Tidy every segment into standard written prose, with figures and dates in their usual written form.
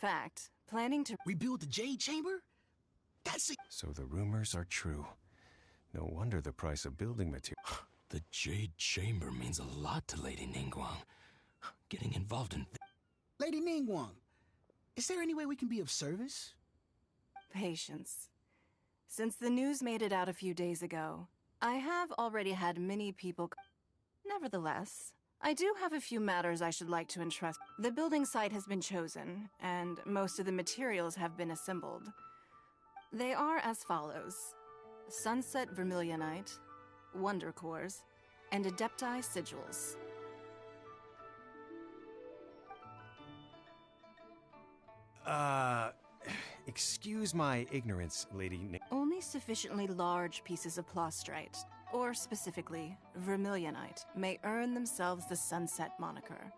Fact, planning to rebuild the Jade Chamber? That's it. So the rumors are true. No wonder the price of building material. The Jade Chamber means a lot to Lady Ningguang. Getting involved in... Lady Ningguang, is there any way we can be of service? Patience. Since the news made it out a few days ago, I have already had many people... Nevertheless, I do have a few matters I should like to entrust. The building site has been chosen, and most of the materials have been assembled. They are as follows: Sunset Vermilionite, Wonder Cores, and Adepti Sigils. Excuse my ignorance, Lady Only sufficiently large pieces of plastrite, or specifically, vermilionite, may earn themselves the Sunset moniker.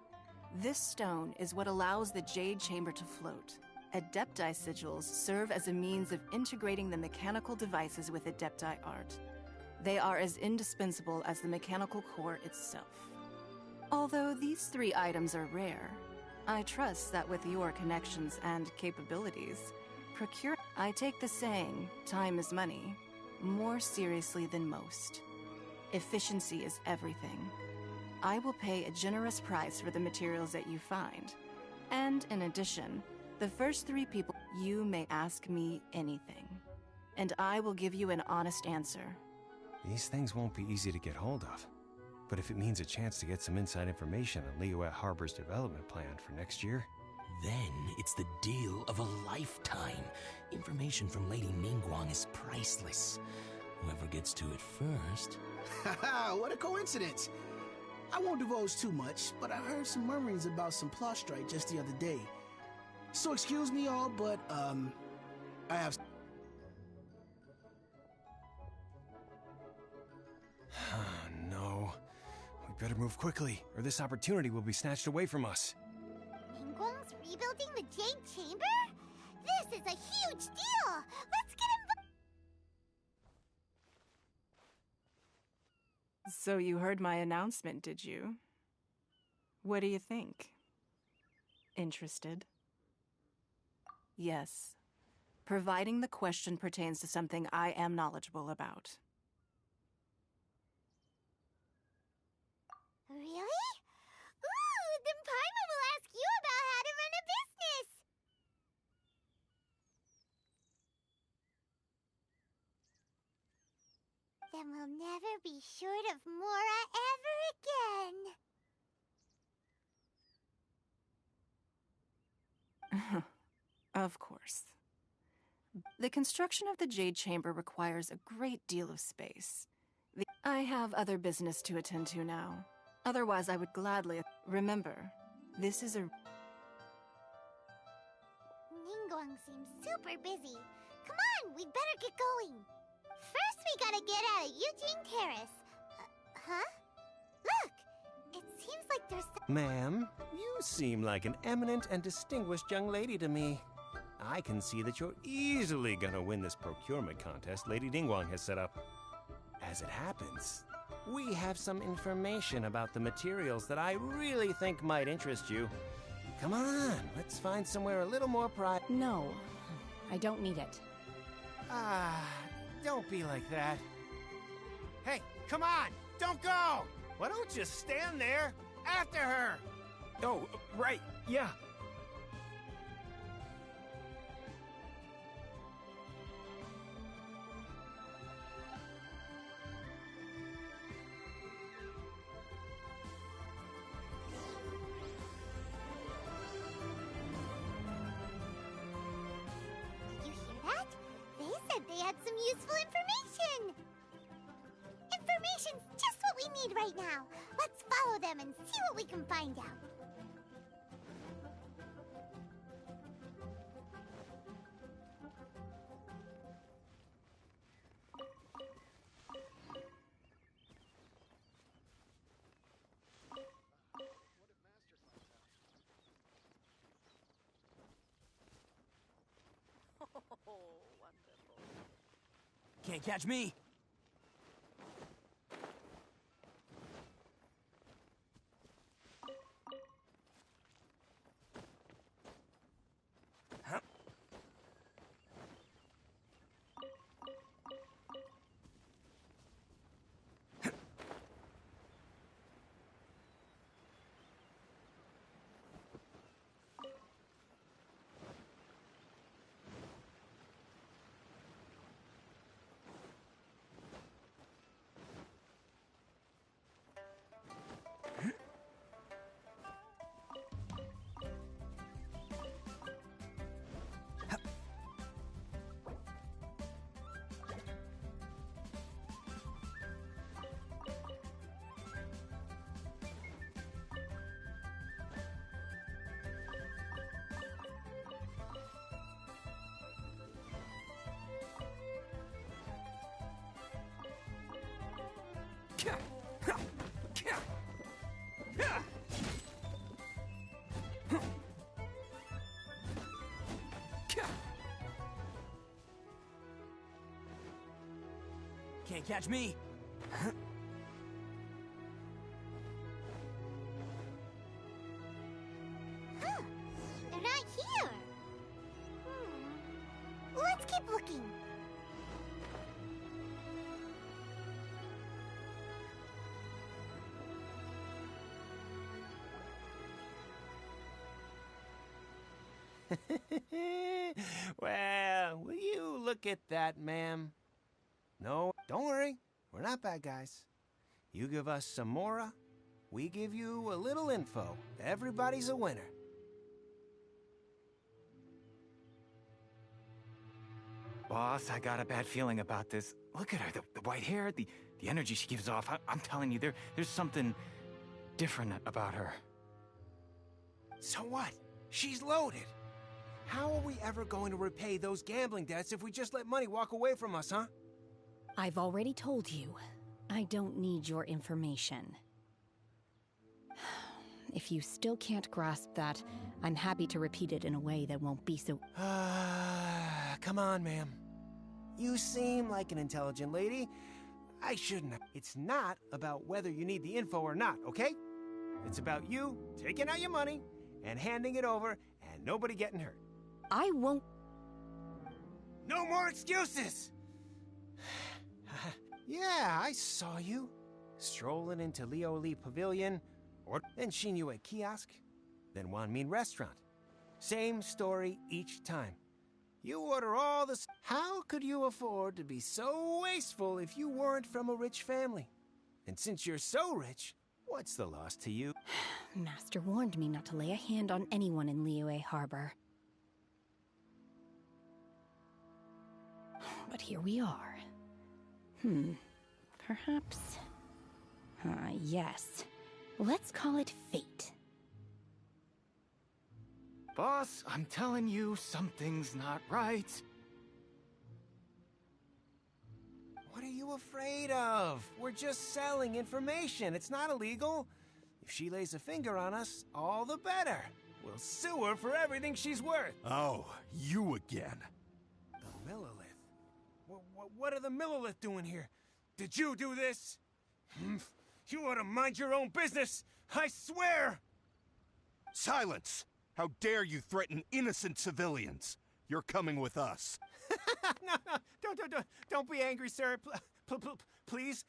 This stone is what allows the Jade Chamber to float. Adepti Sigils serve as a means of integrating the mechanical devices with Adepti art. They are as indispensable as the mechanical core itself. Although these 3 items are rare, I trust that with your connections and capabilities, I take the saying, time is money, more seriously than most. Efficiency is everything. I will pay a generous price for the materials that you find. And in addition, the first 3 people, you may ask me anything. And I will give you an honest answer. These things won't be easy to get hold of. But if it means a chance to get some inside information on Liyuet Harbor's development plan for next year... Then it's the deal of a lifetime. Information from Lady Ningguang is priceless. Whoever gets to it first... Haha, what a coincidence! I won't divulge too much, but I heard some murmurings about some plastrite just the other day. So excuse me all, but, I have... No. We better move quickly, or this opportunity will be snatched away from us. Ningguang's rebuilding the Jade Chamber? This is a huge deal! Let's get involved! So you heard my announcement, did you? What do you think? Interested? Yes. Providing the question pertains to something I am knowledgeable about. Really? Ooh, then Paimon will ask you about how to run a business! Then we'll never be short of Mora ever again. Of course. The construction of the Jade Chamber requires a great deal of space. I have other business to attend to now. Otherwise, I would gladly... Remember, this is a... Ningguang seems super busy. Come on, we'd better get going. First, we gotta get out of Eugene Terrace. Huh? Look! It seems like there's... Ma'am, you seem like an eminent and distinguished young lady to me. I can see that you're easily gonna win this procurement contest Lady Ningguang has set up. As it happens, we have some information about the materials that I really think might interest you. Come on, let's find somewhere a little more private. No, I don't need it. Don't be like that. Hey, come on, don't go! Why don't you stand there after her? Oh, right, yeah. They had some useful information! Information's just what we need right now. Let's follow them and see what we can find out. Can't catch me. Can't catch me. Huh. They're not here. Let's keep looking. Well, will you look at that, ma'am? No, don't worry. We're not bad guys. You give us some mora, we give you a little info. Everybody's a winner. Boss, I got a bad feeling about this. Look at her, the white hair, the energy she gives off. I'm telling you, there's something different about her. So what? She's loaded. How are we ever going to repay those gambling debts if we just let money walk away from us, huh? I've already told you, I don't need your information. If you still can't grasp that, I'm happy to repeat it in a way that won't be so... Come on, ma'am. You seem like an intelligent lady. I shouldn't have. It's not about whether you need the info or not, okay? It's about you taking out your money and handing it over and nobody getting hurt. I won't... No more excuses! Yeah, I saw you. Strolling into Leo Lee Pavilion, then Shinyu at kiosk, then Wanmin restaurant. Same story each time. You order all this. How could you afford to be so wasteful if you weren't from a rich family? And since you're so rich, what's the loss to you? Master warned me not to lay a hand on anyone in Liyue Harbor. But here we are. Perhaps... yes. Let's call it fate. Boss, I'm telling you, something's not right. What are you afraid of? We're just selling information. It's not illegal. If she lays a finger on us, all the better. We'll sue her for everything she's worth. Oh, you again. The Millilith. What are the Millilith doing here? Did you do this? You ought to mind your own business. I swear! Silence! How dare you threaten innocent civilians? You're coming with us. No, don't be angry, sir. Please.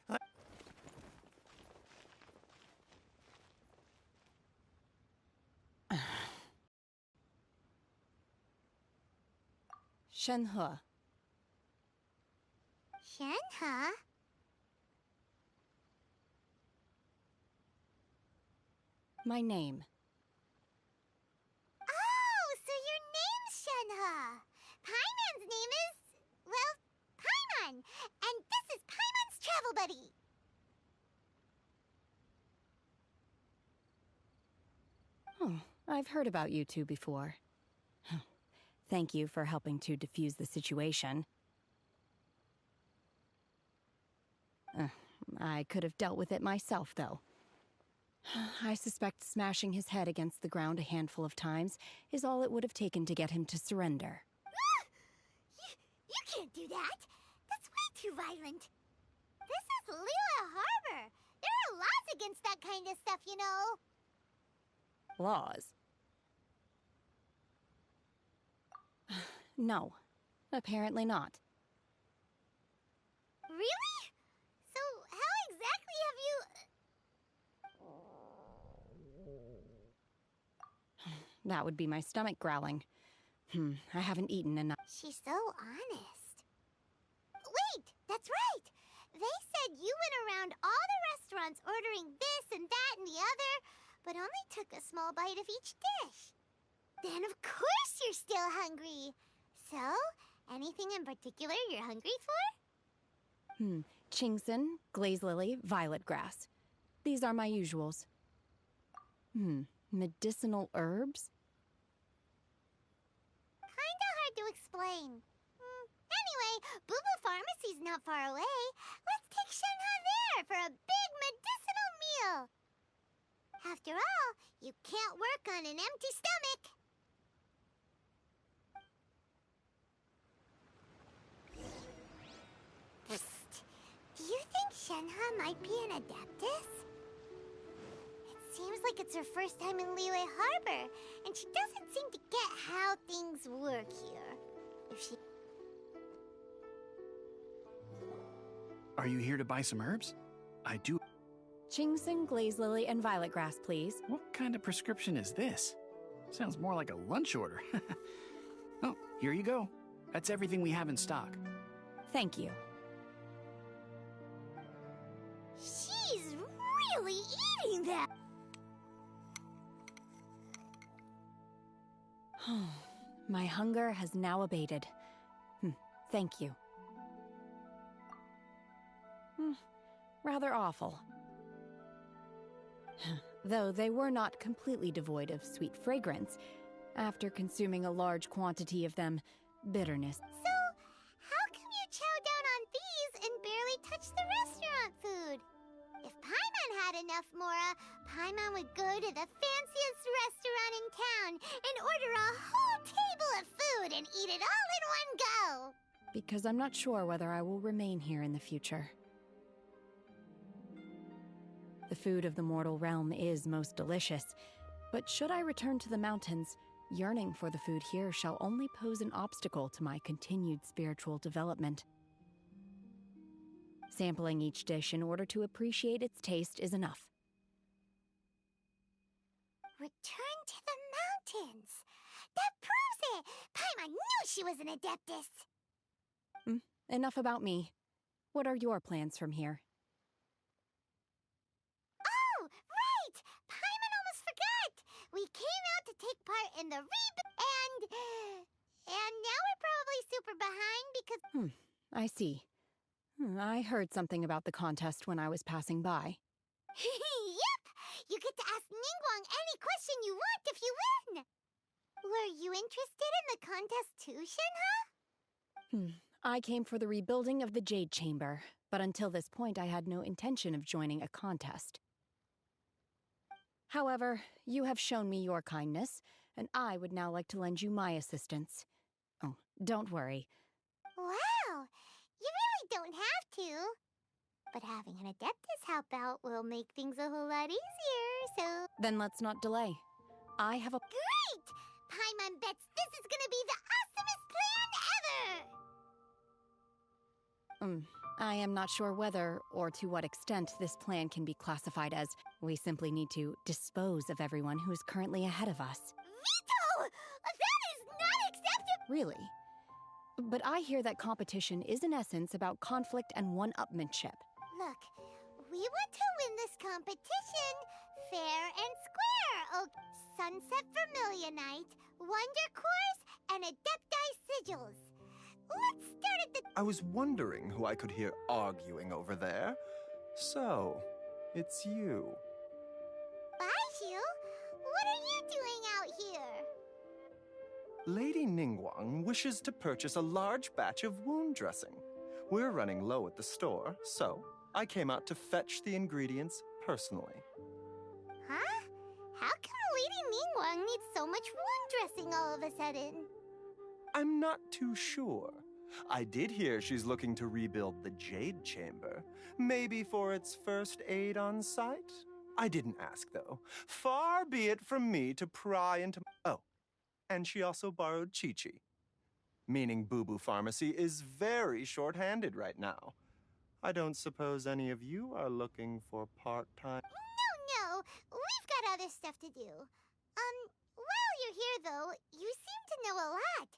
Shenhe. Shenhe? My name. Oh, so your name's Shenhe. Paimon's name is... well, Paimon. And this is Paimon's travel buddy. Oh, I've heard about you two before. Thank you for helping to defuse the situation. I could have dealt with it myself, though. I suspect smashing his head against the ground a handful of times is all it would have taken to get him to surrender. You can't do that. That's way too violent. This is Liyue Harbor. There are laws against that kind of stuff, you know. Laws? No, apparently not. Really? So how exactly have you... That would be my stomach growling. I haven't eaten enough. She's so honest. Wait, that's right. They said you went around all the restaurants ordering this and that and the other, but only took a small bite of each dish. Then of course you're still hungry. So, anything in particular you're hungry for? Chingson, glaze lily, violet grass. These are my usuals. Medicinal herbs? Kinda hard to explain. Anyway, Boo Boo Pharmacy's not far away. Let's take Shenhe there for a big medicinal meal. After all, you can't work on an empty stomach. Psst. might be an Adeptus? It seems like it's her first time in Liyue Harbor, and she doesn't seem to get how things work here. If she... Are you here to buy some herbs? I do. Ginseng, glaze lily, and violet grass, please. What kind of prescription is this? Sounds more like a lunch order. Oh, here you go. That's everything we have in stock. Thank you. She's really eating that! My hunger has now abated. Thank you. Rather awful. Though they were not completely devoid of sweet fragrance. After consuming a large quantity of them, bitterness. So, how come you chow down on these and barely touch the restaurant food? If Paimon had enough Mora, Paimon would go to the fanciest restaurant in town and order a whole table of food and eat it all in one go! Because I'm not sure whether I will remain here in the future. The food of the mortal realm is most delicious, but should I return to the mountains, yearning for the food here shall only pose an obstacle to my continued spiritual development. Sampling each dish in order to appreciate its taste is enough. Return to the mountains! That proves it! Paimon knew she was an Adeptus! Enough about me. What are your plans from here? Oh, right! Paimon almost forgot! We came out to take part in the and now we're probably super behind because... I see. I heard something about the contest when I was passing by. Yep! You get to ask Ningguang any question you want if you win! Were you interested in the contest too, Shenhe? I came for the rebuilding of the Jade Chamber, but until this point I had no intention of joining a contest. However, you have shown me your kindness, and I would now like to lend you my assistance. Oh, don't worry. Wow! You really don't have to. But having an Adeptus help out will make things a whole lot easier, so... Then let's not delay. I have a... Great! Paimon bets this is gonna be the awesomest plan ever! I am not sure whether, or to what extent, this plan can be classified as we simply need to dispose of everyone who is currently ahead of us. Veto! That is not acceptable! Really? But I hear that competition is in essence about conflict and one-upmanship. Look, we want to win this competition fair and square, okay? Sunset Vermilionite, Wonder Cores, and Adepti Sigils. Let's start at the... I was wondering who I could hear arguing over there. So, it's you. Baiju? What are you doing out here? Lady Ningguang wishes to purchase a large batch of wound dressing. We're running low at the store, so I came out to fetch the ingredients personally. Huh? How come Lady Ningguang needs so much wound dressing all of a sudden? I'm not too sure. I did hear she's looking to rebuild the Jade Chamber. Maybe for its first aid on site? I didn't ask, though. Far be it from me to pry into... Oh, and she also borrowed Chi-Chi. Meaning Boo Boo Pharmacy is very short-handed right now. I don't suppose any of you are looking for part-time... No. We've got other stuff to do. While you're here, though, you seem to know a lot.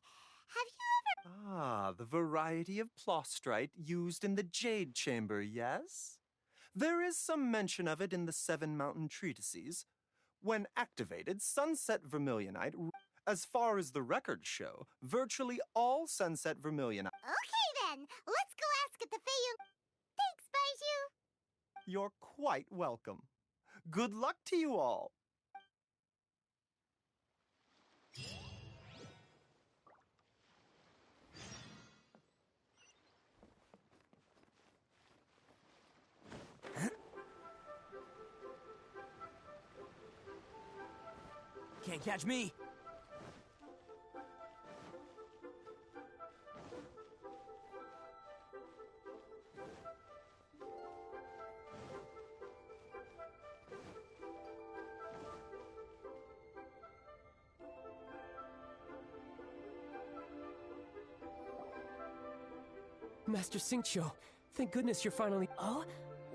Have you ever... Ah, the variety of plostrite used in the Jade Chamber, yes? There is some mention of it in the Seven Mountain Treatises. When activated, Sunset Vermilionite... As far as the records show, virtually all Sunset Vermilionite... Okay, then. Let's go ask at the Feiyun... Thanks, Baiju. You're quite welcome. Good luck to you all. Can't catch me. Master Xingqiu, thank goodness you're finally... Oh?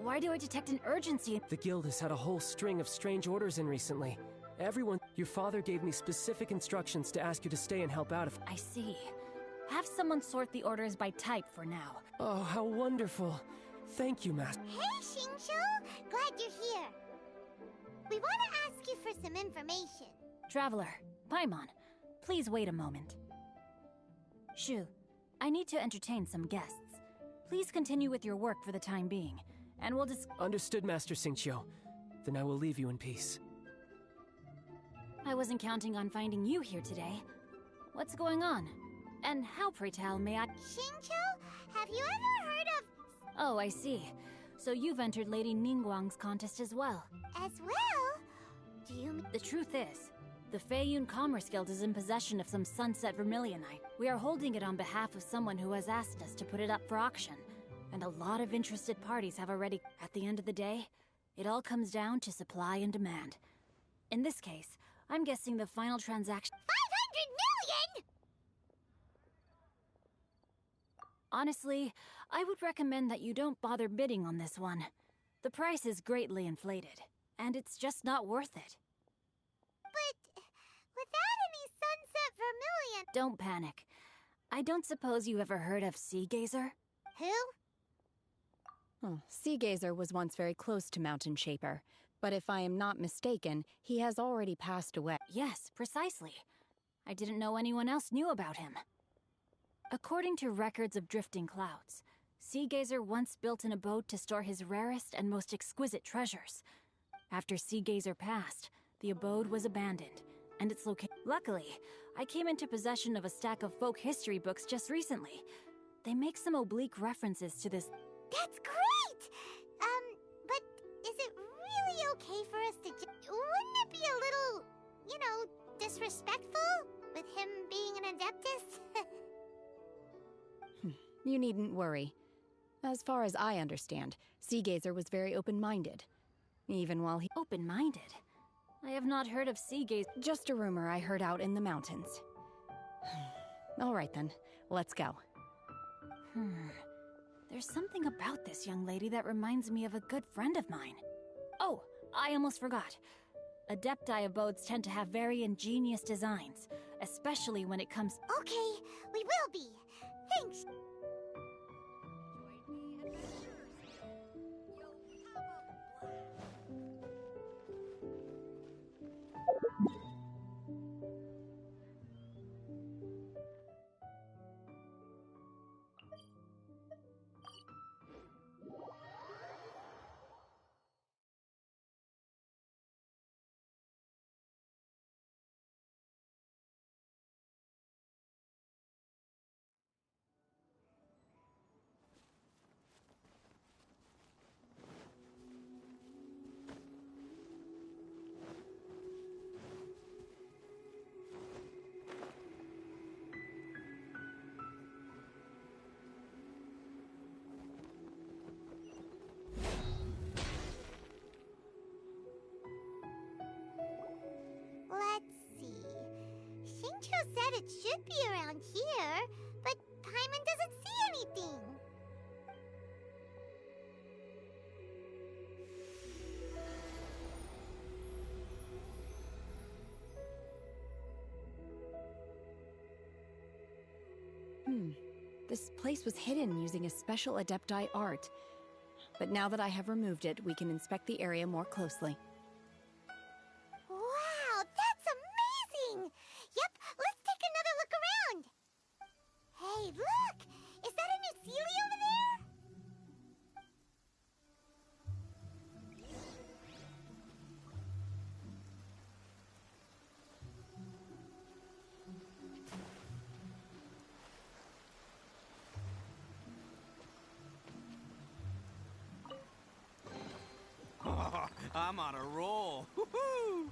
Why do I detect an urgency? The guild has had a whole string of strange orders in recently. Everyone... Your father gave me specific instructions to ask you to stay and help out if... I see. Have someone sort the orders by type for now. Oh, how wonderful. Thank you, Master. Hey, Xingqiu! Glad you're here. We want to ask you for some information. Traveler, Paimon, please wait a moment. Shu, I need to entertain some guests. Please continue with your work for the time being, and we'll Understood, Master Xingqiu. Then I will leave you in peace. I wasn't counting on finding you here today. What's going on? And how, pray tell, may I... Xingqiu, have you ever heard of... Oh, I see. So you've entered Lady Ningguang's contest as well. As well? Do you... The truth is, the Feiyun Commerce Guild is in possession of some Sunset Vermilionite. We are holding it on behalf of someone who has asked us to put it up for auction. And a lot of interested parties have already... At the end of the day, it all comes down to supply and demand. In this case, I'm guessing the final transaction... 500 million?! Honestly, I would recommend that you don't bother bidding on this one. The price is greatly inflated, and it's just not worth it. But without any Sunset Vermilion... Don't panic. I don't suppose you ever heard of Sea Gazer? Who? Oh, Sea Gazer was once very close to Mountain Shaper, but if I am not mistaken, he has already passed away. Yes, precisely. I didn't know anyone else knew about him. According to records of drifting clouds, Sea Gazer once built an abode to store his rarest and most exquisite treasures. After Sea Gazer passed, the abode was abandoned, and its location... Luckily, I came into possession of a stack of folk history books just recently. They make some oblique references to this... That's great! But is it really okay for us to wouldn't it be a little, you know, disrespectful? With him being an Adeptus? You needn't worry. As far as I understand, Sea Gazer was very open-minded. Even while he... Open-minded? I have not heard of Sea Gazer... Just a rumor I heard out in the mountains. All right then, let's go. There's something about this young lady that reminds me of a good friend of mine. Oh, I almost forgot. Adepti abodes tend to have very ingenious designs, especially when it comes... Okay, we will be. Thanks. Said it should be around here, but Paimon doesn't see anything. This place was hidden using a special Adepti art. But now that I have removed it, we can inspect the area more closely. Wow, that's amazing! Yep, let's take another look around. Hey, look! Is that a new Sealy over there? Oh, I'm on a roll. Woohoo!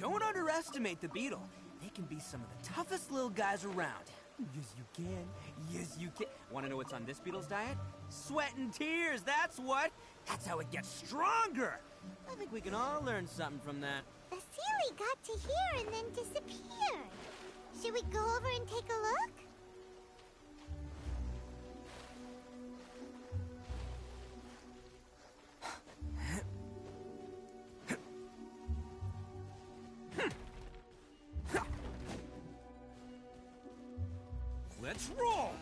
Don't underestimate the beetle. They can be some of the toughest little guys around. Yes, you can. Yes, you can. Want to know what's on this beetle's diet? Sweat and tears, that's what. That's how it gets stronger. I think we can all learn something from that. The Sealy got to here and then disappeared. Should we go over and take a look? Let's roll!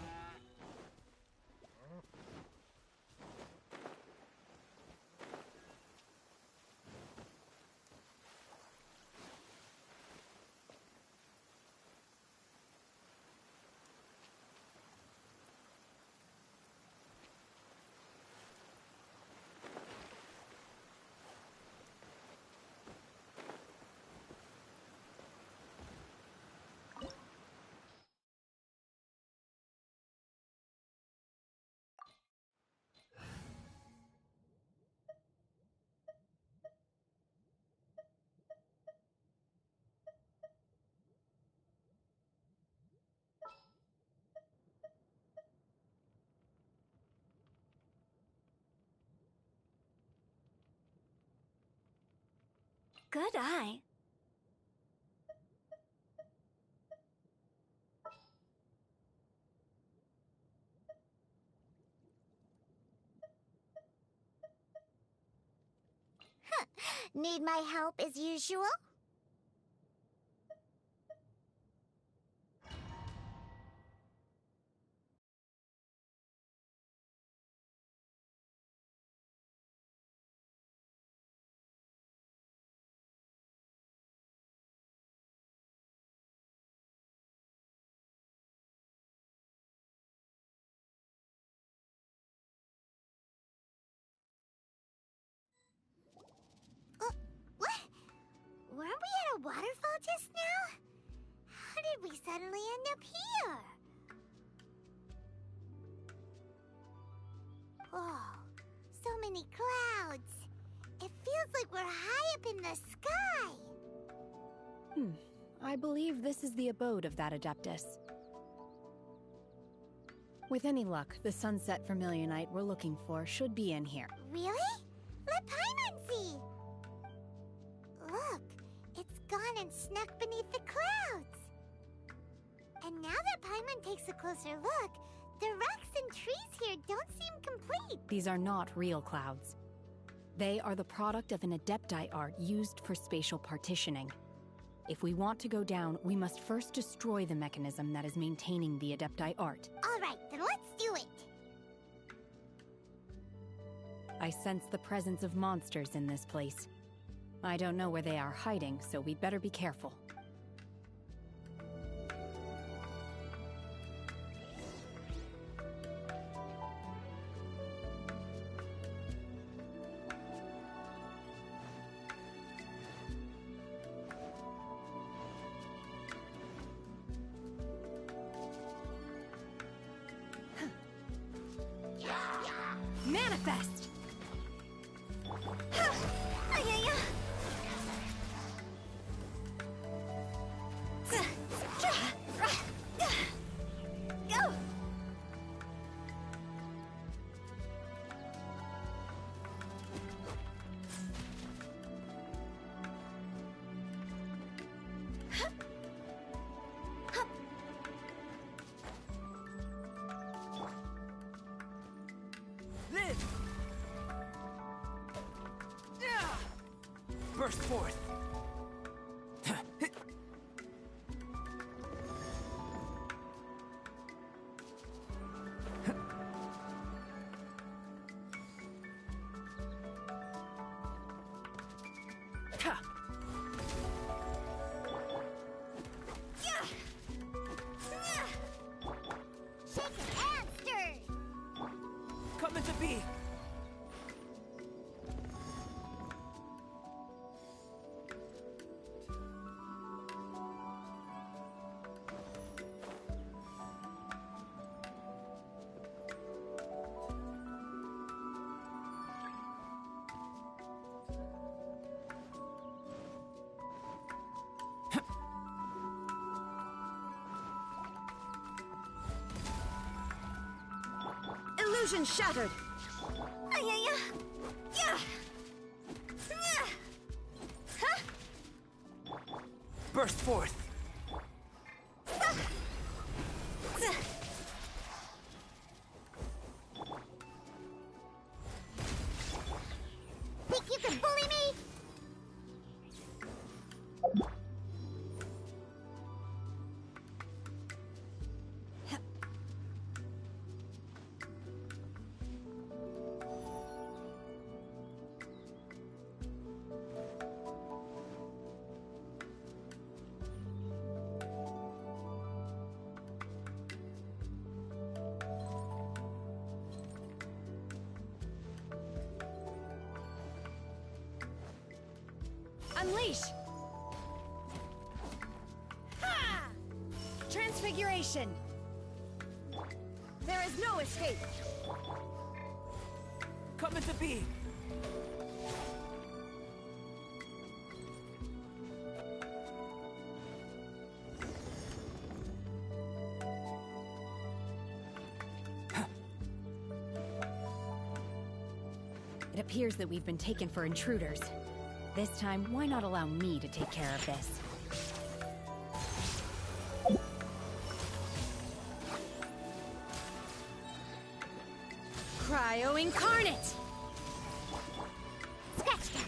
Good eye. Need my help as usual? What? Weren't we at a waterfall just now? How did we suddenly end up here? Whoa, so many clouds. It feels like we're high up in the sky. I believe this is the abode of that Adeptus. With any luck, the sunset vermilionite we're looking for should be in here. Really? Let Paimon see! Look, it's gone and snuck beneath the clouds. And now that Paimon takes a closer look, the rocks and trees here don't seem complete. These are not real clouds. They are the product of an Adepti art used for spatial partitioning. If we want to go down, we must first destroy the mechanism that is maintaining the Adepti art. All right, then let's do it. I sense the presence of monsters in this place. I don't know where they are hiding, so we'd better be careful. Manifest! Go! This! Burst forth! Shaken and stirred! Coming to be! Illusion shattered! Burst forth! Think you can bully me? Unleash! Ha! Transfiguration! There is no escape! Come into being! It appears that we've been taken for intruders. This time, why not allow me to take care of this? Cryo Incarnate! Scratch that.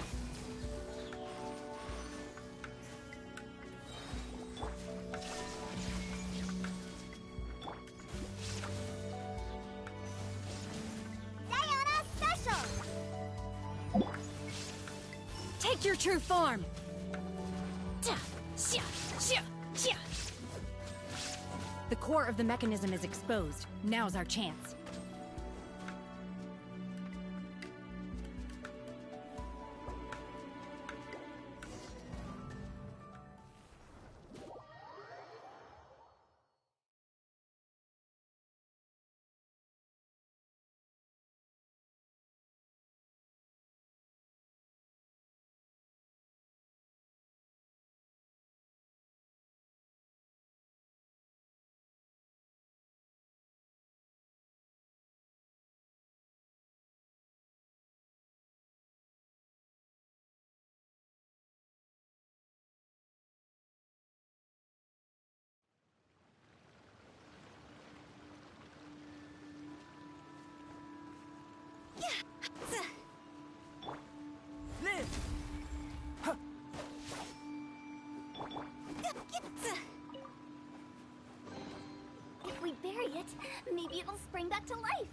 Diana Special! Take your true form! The core of the mechanism is exposed. Now's our chance. Live! If we bury it, maybe it'll spring back to life.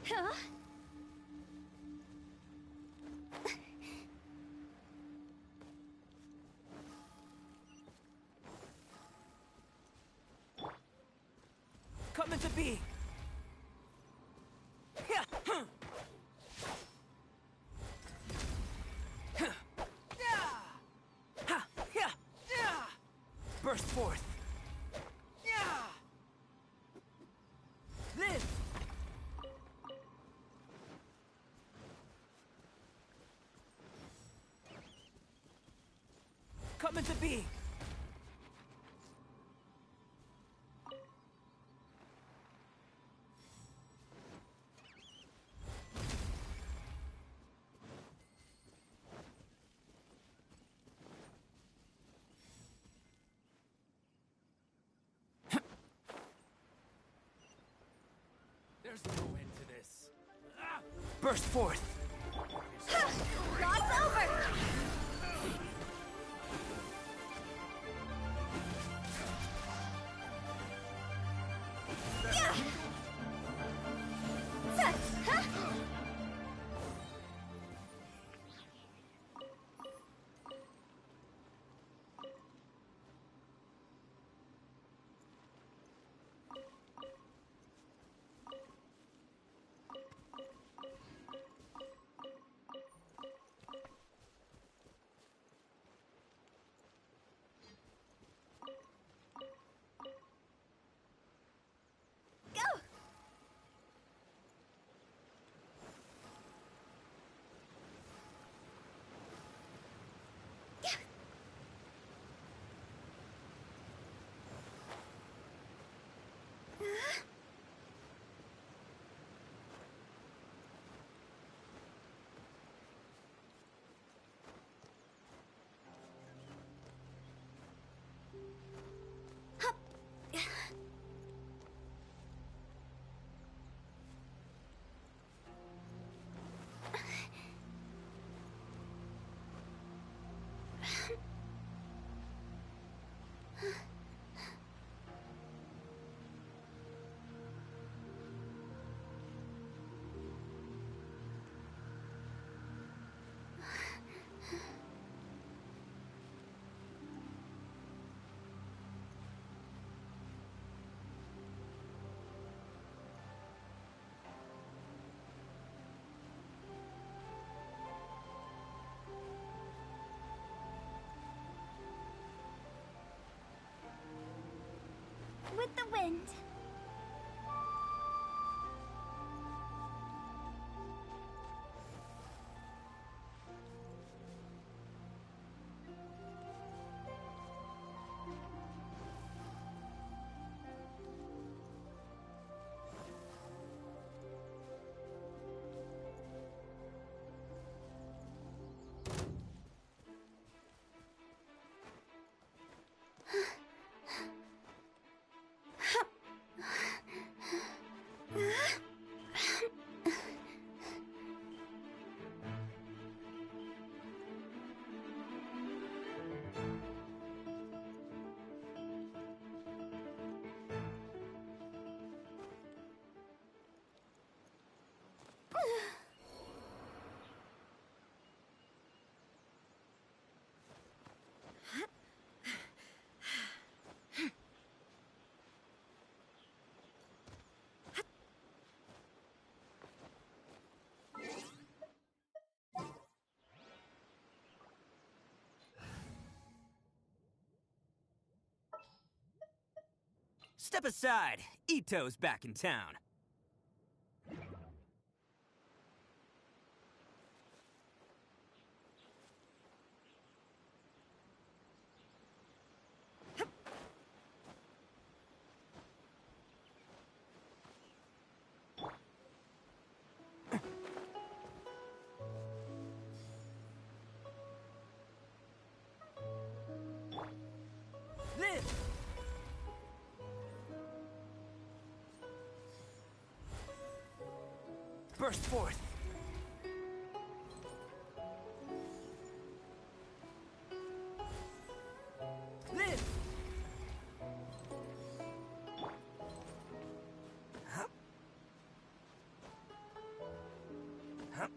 Huh? Come into being! Burst forth! Live! Come into being! There's no end to this. Burst forth! God's over! with the wind. Step aside. Ito's back in town. This! Burst forth! This! Huh? Huh?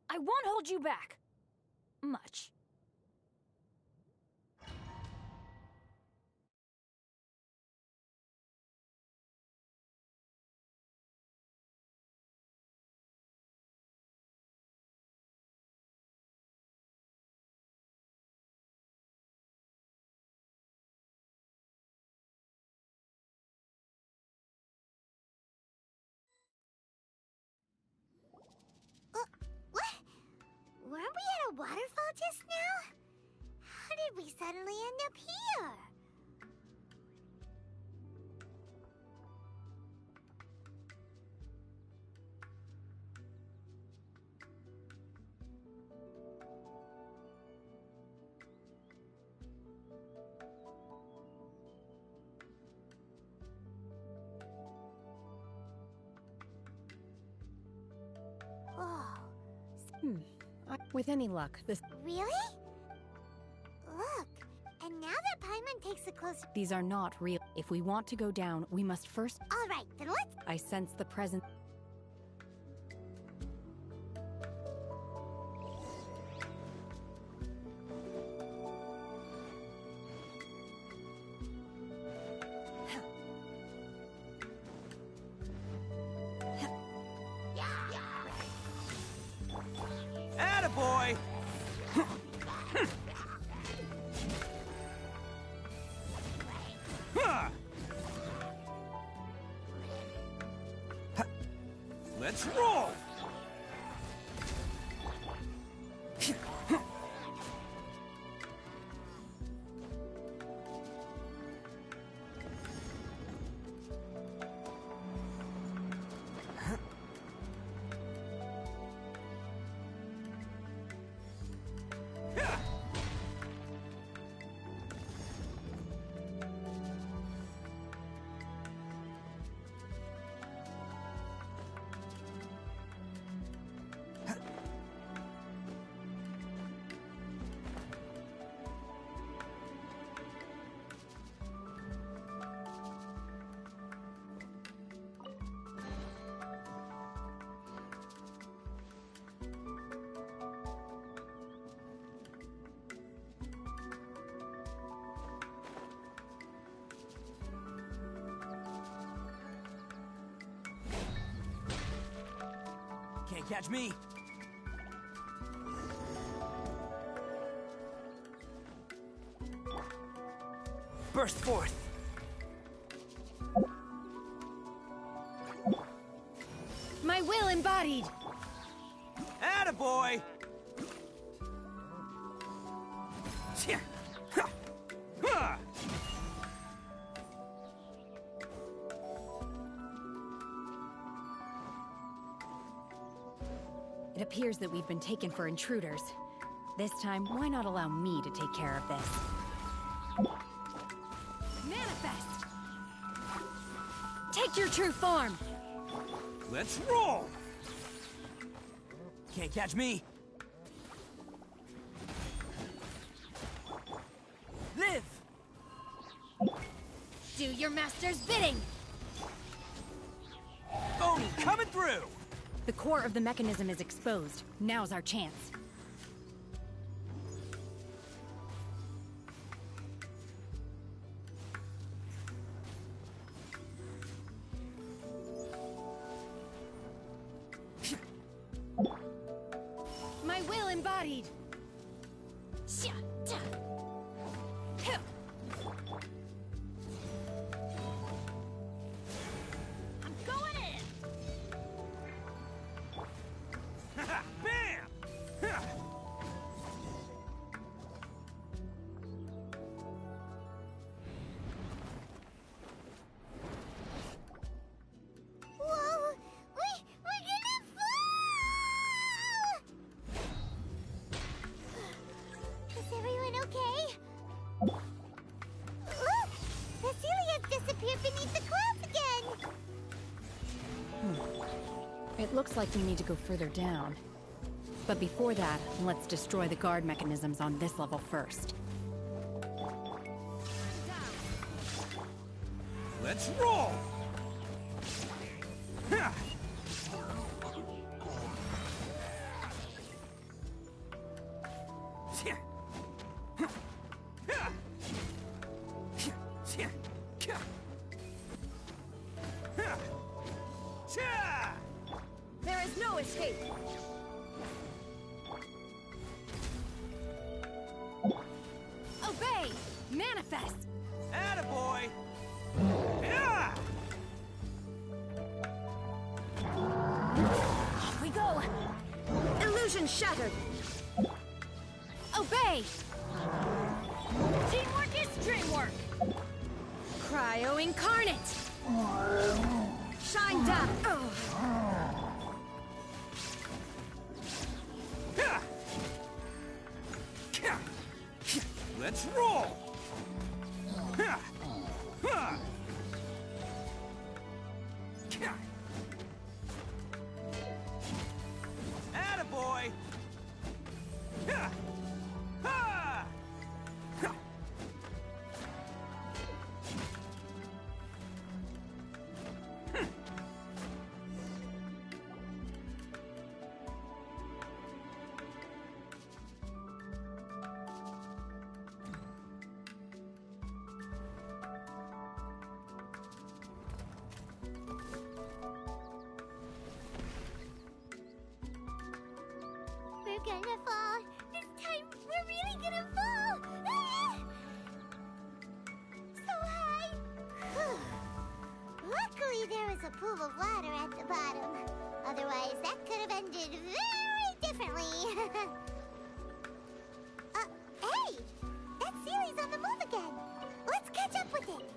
I won't hold you back. Much. What? Weren't we at a waterfall just now? How did we suddenly end up here? With any luck, this... Really? Look, and now that Paimon takes a closer... These are not real. If we want to go down, we must first... All right, then let's... I sense the presence... Attaboy! Let's roll! Can't catch me! Burst forth! My will embodied! Attaboy! It appears that we've been taken for intruders. This time, why not allow me to take care of this? Manifest! Take your true form! Let's roll! Can't catch me! Live! Do your master's bidding! Oni coming through! The core of the mechanism is exposed. Now's our chance. My will embodied! I'm going in! Bam! Whoa! We're gonna fall! Is everyone okay? Look! The Celia's disappeared beneath the clouds again! It looks like we need to go further down. But before that, let's destroy the guard mechanisms on this level first. Let's roll! There is no escape! Obey! Manifest! Attaboy! Yeah! Off we go! Illusion shattered! Obey! Teamwork is dreamwork! Cryo incarnate! Shine down! Let's roll! Attaboy! gonna fall. This time, we're really gonna fall. Ah! So high. Luckily, there was a pool of water at the bottom. Otherwise, that could have ended very differently. Hey! That Sealy's on the move again. Let's catch up with it.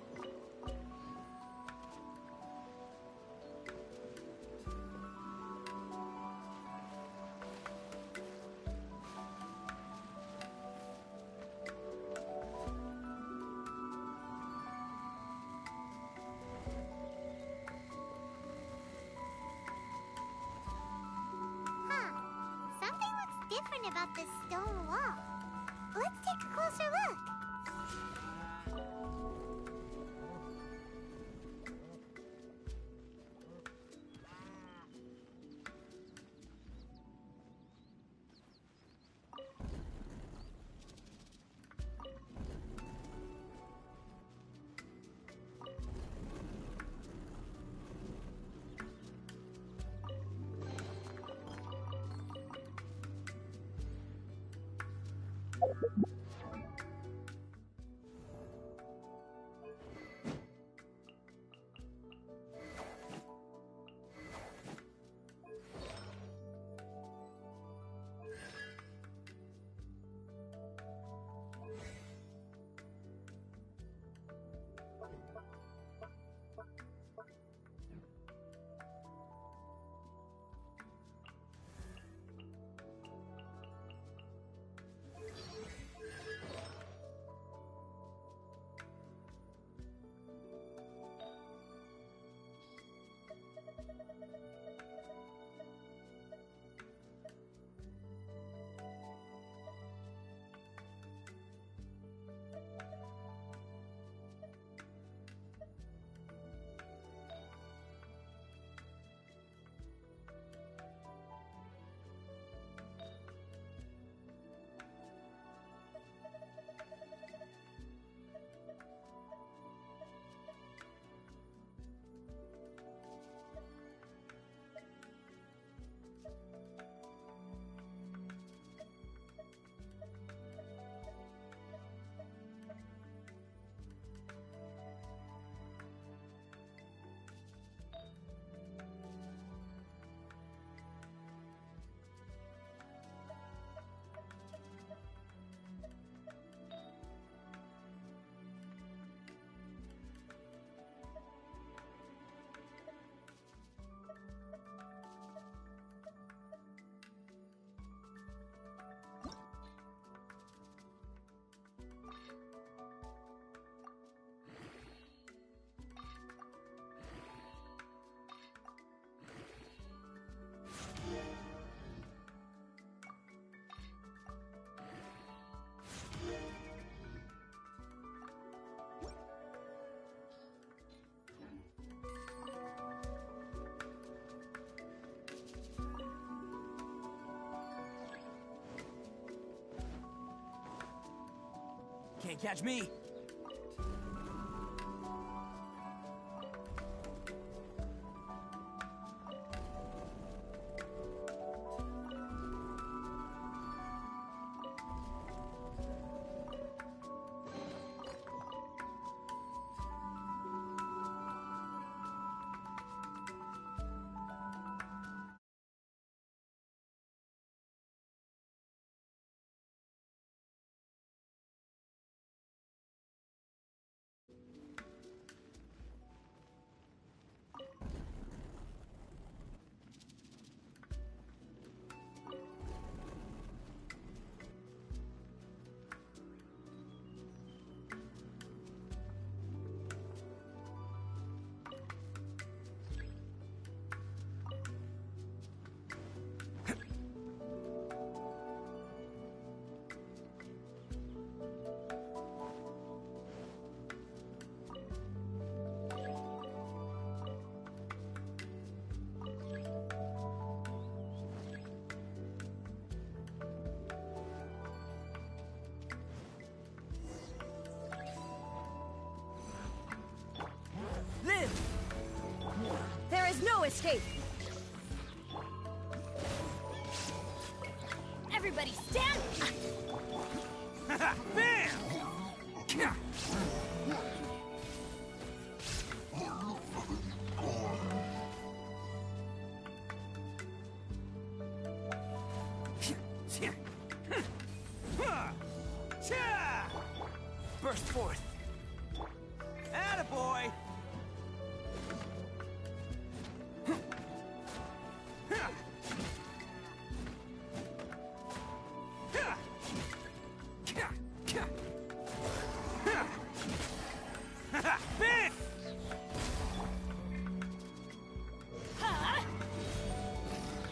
Something looks different about this stone wall. Let's take a closer look. Can't catch me. There is no escape! Everybody stand! Bam! Burst forth. Attaboy! Bam!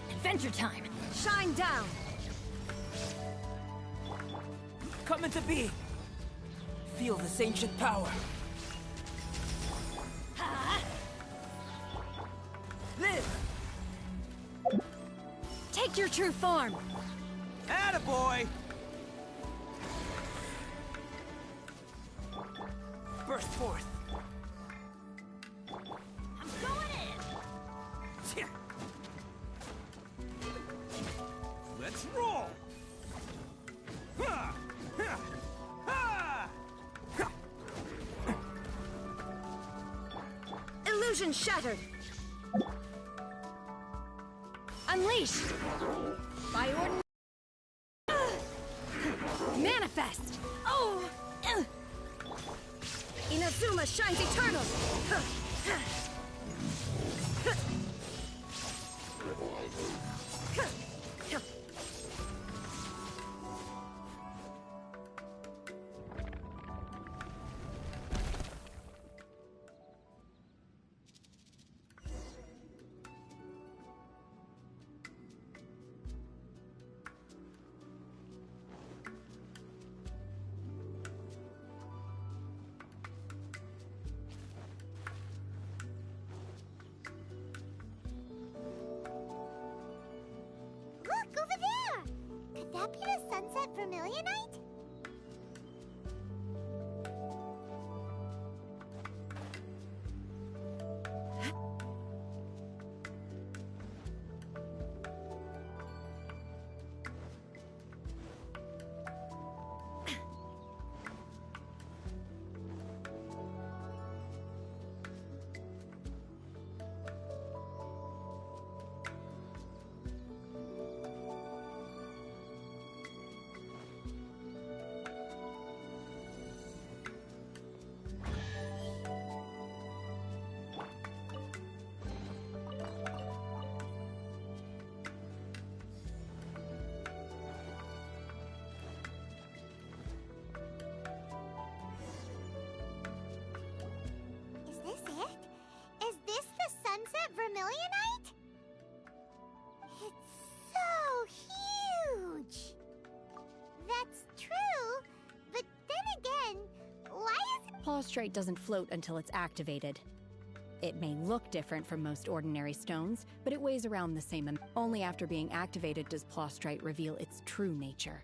Adventure time! Shine down! Come into being. Feel this ancient power. Live! Take your true form! Attaboy! Burst forth. I'm going in! Let's roll! Illusion shattered! Unleash! By ordinary... Manifest! Oh! Inazuma shines eternal! Look, over there! Could that be the sunset vermilionite? Is this the sunset vermilionite? It's so huge! That's true, but then again, why is it— Plaustrite doesn't float until it's activated. It may look different from most ordinary stones, but it weighs around the same amount. Only after being activated does Plaustrite reveal its true nature,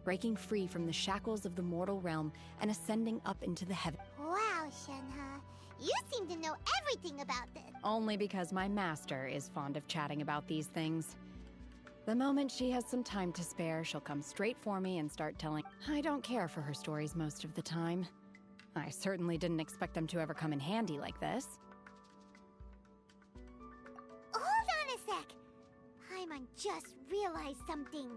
breaking free from the shackles of the mortal realm and ascending up into the heaven. Wow, Shenhe. You seem to know everything about this. Only because my master is fond of chatting about these things. The moment she has some time to spare, she'll come straight for me and start telling. I don't care for her stories most of the time. I certainly didn't expect them to ever come in handy like this. Hold on a sec. Paimon just realized something.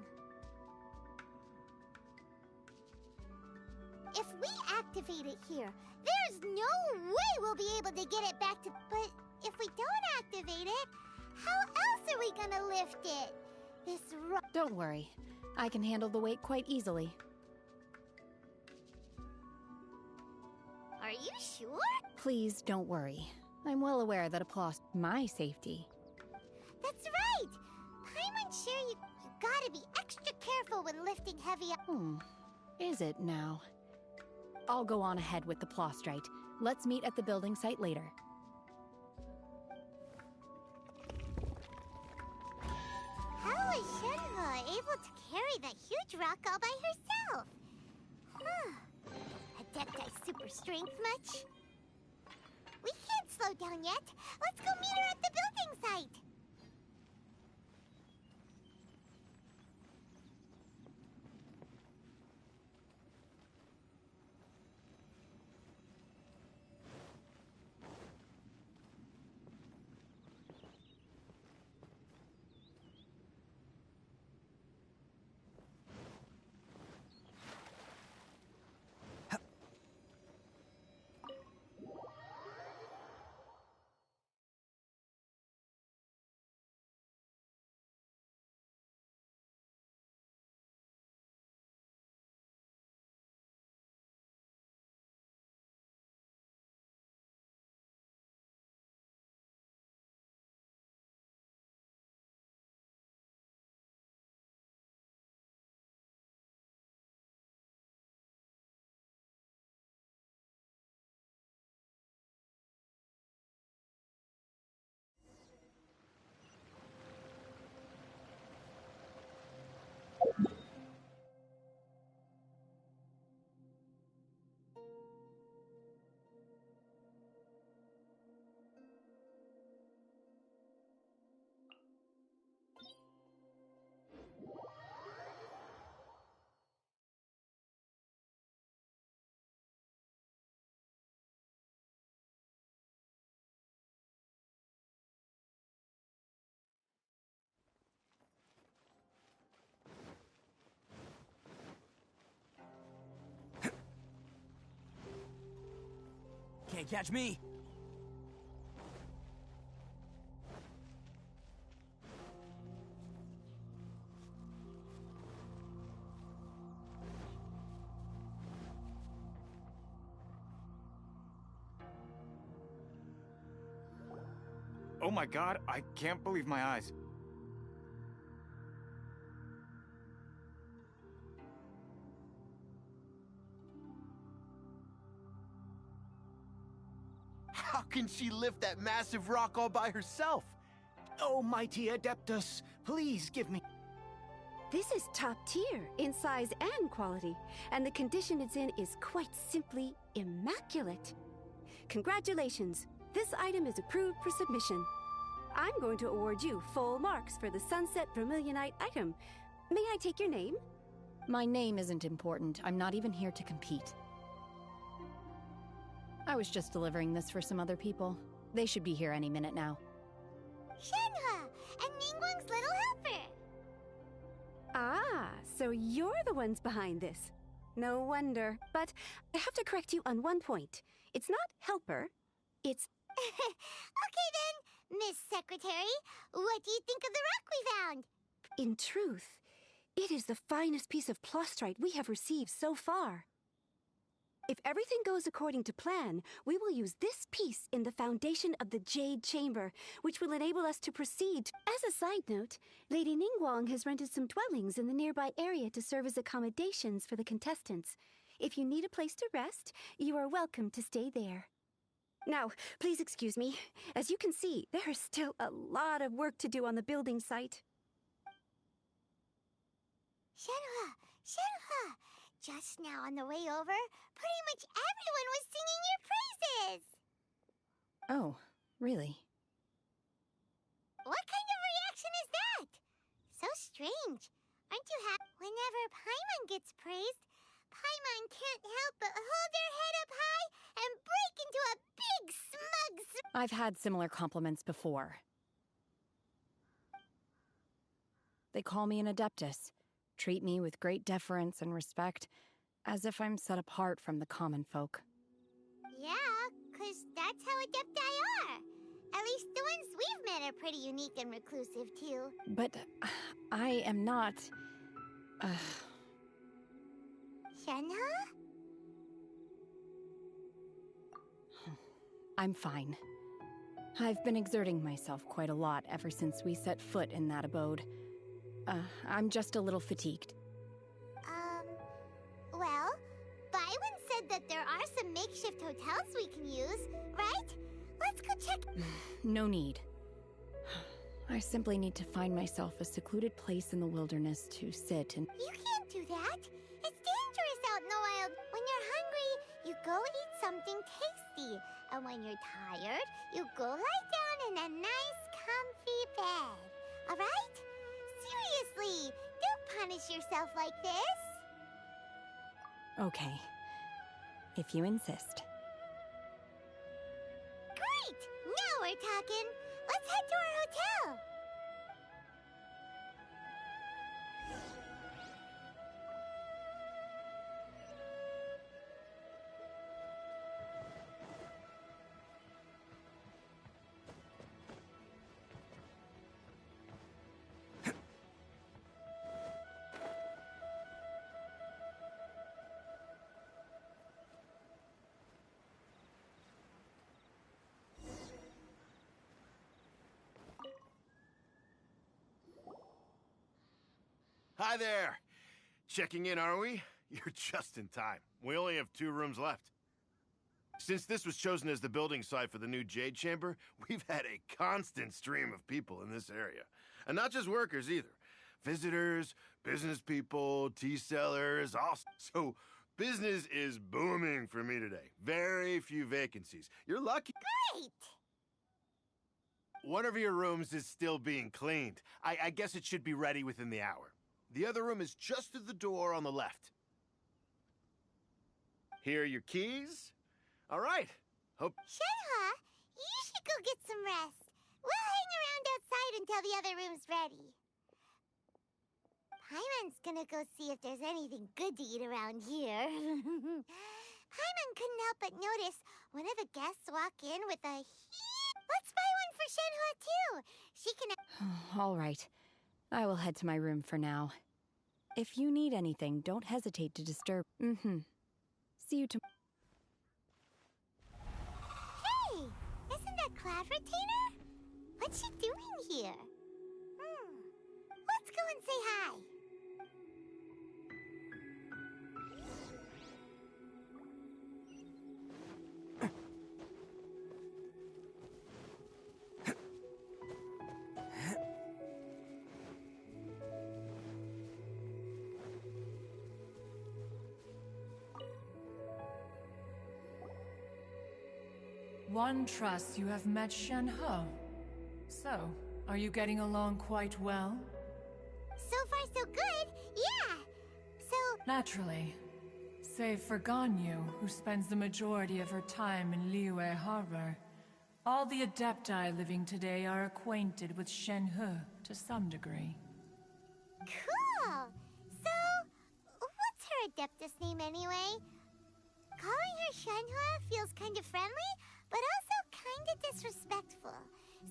If we activate it here, there's no way we'll be able to get it back to... But if we don't activate it, how else are we gonna lift it? This Don't worry. I can handle the weight quite easily. Are you sure? Please don't worry. I'm well aware that applause my safety. That's right! Paimon's sure you gotta be extra careful when lifting heavy... Is it now? I'll go on ahead with the Plaustrite. Let's meet at the building site later. How is Shenhe able to carry that huge rock all by herself? Adepti super strength much? We can't slow down yet. Let's go meet her at the building site. catch me. Oh my god, I can't believe my eyes. How can she lift that massive rock all by herself? Oh, mighty Adeptus, please give me... This is top tier in size and quality, and the condition it's in is quite simply immaculate. Congratulations, this item is approved for submission. I'm going to award you full marks for the Sunset Vermilionite item. May I take your name? My name isn't important. I'm not even here to compete. I was just delivering this for some other people. They should be here any minute now. Shenhua, and Ningguang's little helper. Ah, so you're the ones behind this. No wonder. But I have to correct you on one point. It's not helper, it's... Okay then, Miss Secretary, what do you think of the rock we found? In truth, it is the finest piece of plostrite we have received so far. If everything goes according to plan, we will use this piece in the foundation of the Jade Chamber, which will enable us to proceed. As a side note, Lady Ningguang has rented some dwellings in the nearby area to serve as accommodations for the contestants. If you need a place to rest, you are welcome to stay there. Now, please excuse me. As you can see, there is still a lot of work to do on the building site. Shenhua, Shenhua! Just now on the way over, pretty much everyone was singing your praises! Oh, really? What kind of reaction is that? So strange. Aren't you happy? Whenever Paimon gets praised, Paimon can't help but hold their head up high and break into a big smug I've had similar compliments before. They call me an Adeptus, treat me with great deference and respect, as if I'm set apart from the common folk. Yeah, 'cause that's how Adepti are. At least the ones we've met are pretty unique and reclusive, too. But I am not... Shenhua? I'm fine. I've been exerting myself quite a lot ever since we set foot in that abode. I'm just a little fatigued. Well, Byron said that there are some makeshift hotels we can use, right? Let's go check. No need. I simply need to find myself a secluded place in the wilderness to sit and... You can't do that. It's dangerous out in the wild. When you're hungry, you go eat something tasty. And when you're tired, you go lie down in a nice, comfy bed. All right? Seriously, don't punish yourself like this. Okay. If you insist. Great! Now we're talking. Let's head to our hotel. Hi there! Checking in, are we? You're just in time. We only have 2 rooms left. Since this was chosen as the building site for the new Jade Chamber, we've had a constant stream of people in this area. And not just workers, either. Visitors, business people, tea sellers, all... So, business is booming for me today. Very few vacancies. You're lucky. Great! One of your rooms is still being cleaned. I guess it should be ready within the hour. The other room is just to the door on the left. Here are your keys. All right. Hope... Shenhua, you should go get some rest. We'll hang around outside until the other room's ready. Paimon's gonna go see if there's anything good to eat around here. Paimon couldn't help but notice one of the guests walk in with a Let's buy one for Shenhua too. She can. All right. I will head to my room for now. If you need anything, don't hesitate to disturb. See you tomorrow. Hey, isn't that Cloud Retainer? What's she doing here? Let's go and say hi. One trusts you have met Shenhe. So, are you getting along quite well? So far so good, yeah. So... Naturally. Save for Ganyu, who spends the majority of her time in Liyue Harbor. All the Adepti living today are acquainted with Shenhe to some degree. Cool! So, what's her Adeptus name anyway? Calling her Shenhe feels kind of friendly, but also kind of disrespectful.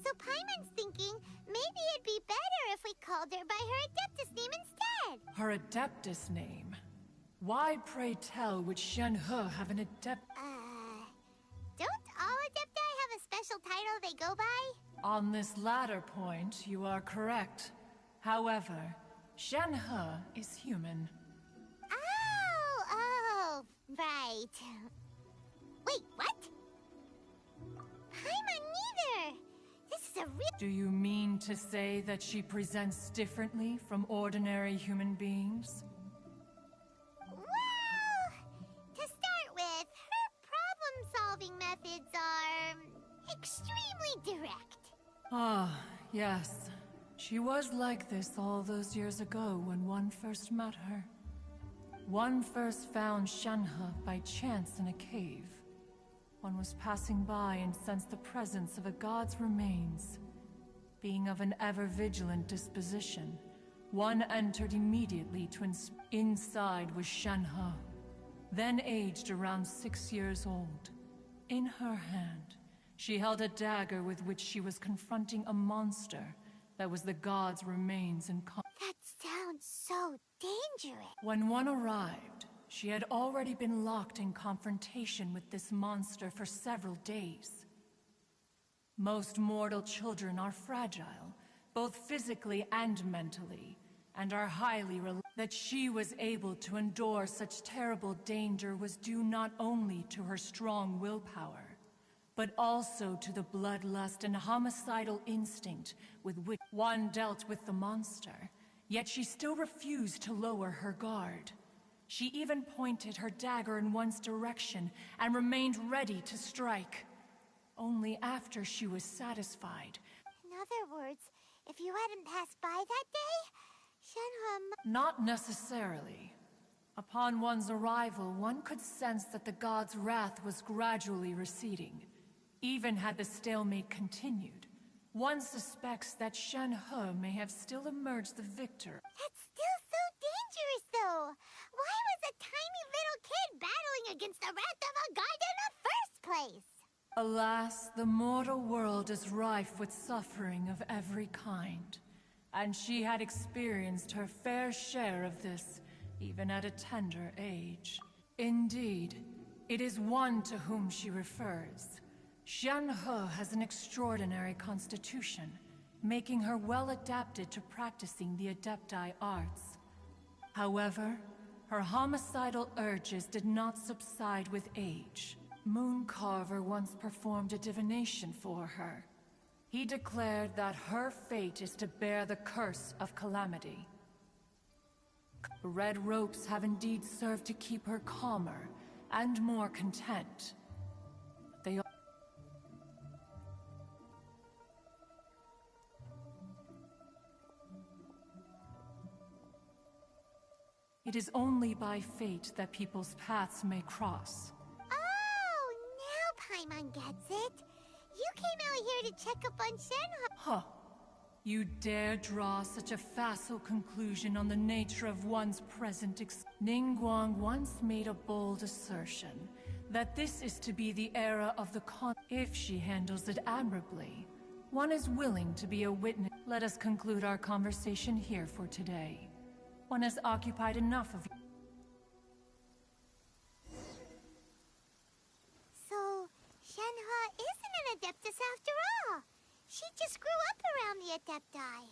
So Paimon's thinking maybe it'd be better if we called her by her Adeptus name instead. Her Adeptus name? Why, pray tell, would Shenhe have an Adept... Don't all Adepti have a special title they go by? On this latter point, you are correct. However, Shenhe is human. Oh, right. Wait, what? Paimon neither! This is a real... Do you mean to say that she presents differently from ordinary human beings? Well, to start with, her problem-solving methods are... extremely direct. Ah, yes. She was like this all those years ago when one first met her. One first found Shenhe by chance in a cave. One was passing by and sensed the presence of a god's remains. Being of an ever-vigilant disposition, one entered immediately to inside was Shenhe, then aged around 6 years old. In her hand, she held a dagger with which she was confronting a monster that was the god's remains in That sounds so dangerous. When one arrived, she had already been locked in confrontation with this monster for several days. Most mortal children are fragile, both physically and mentally, and are highly that she was able to endure such terrible danger was due not only to her strong willpower, but also to the bloodlust and homicidal instinct with which one dealt with the monster. Yet she still refused to lower her guard. She even pointed her dagger in one's direction and remained ready to strike. Only after she was satisfied. In other words, if you hadn't passed by that day, Shenhe... Not necessarily. Upon one's arrival, one could sense that the god's wrath was gradually receding. Even had the stalemate continued, one suspects that Shenhe may have still emerged the victor. That's still so dangerous, though! Why was a tiny little kid battling against the wrath of a god in the first place? Alas, the mortal world is rife with suffering of every kind, and she had experienced her fair share of this, even at a tender age. Indeed, it is one to whom she refers. Shenhe has an extraordinary constitution, making her well adapted to practicing the Adepti arts. However, her homicidal urges did not subside with age. Mooncarver once performed a divination for her. He declared that her fate is to bear the curse of calamity. The red ropes have indeed served to keep her calmer and more content. They It is only by fate that people's paths may cross. Oh, now Paimon gets it. You came out here to check up on Shenhe. Huh. You dare draw such a facile conclusion on the nature of one's present Ningguang once made a bold assertion that this is to be the era of the If she handles it admirably, one is willing to be a witness. Let us conclude our conversation here for today. One has occupied enough of... So, Shenhua isn't an Adeptus after all. She just grew up around the Adepti.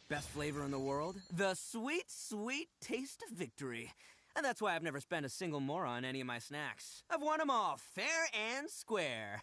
Best flavor in the world? The sweet, sweet taste of victory. And that's why I've never spent a single more on any of my snacks. I've won them all, fair and square.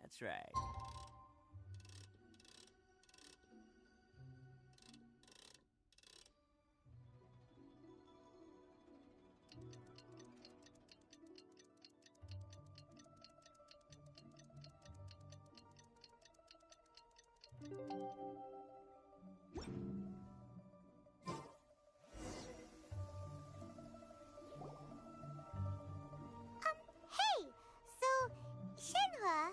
That's right. Hey! So, Shenhua...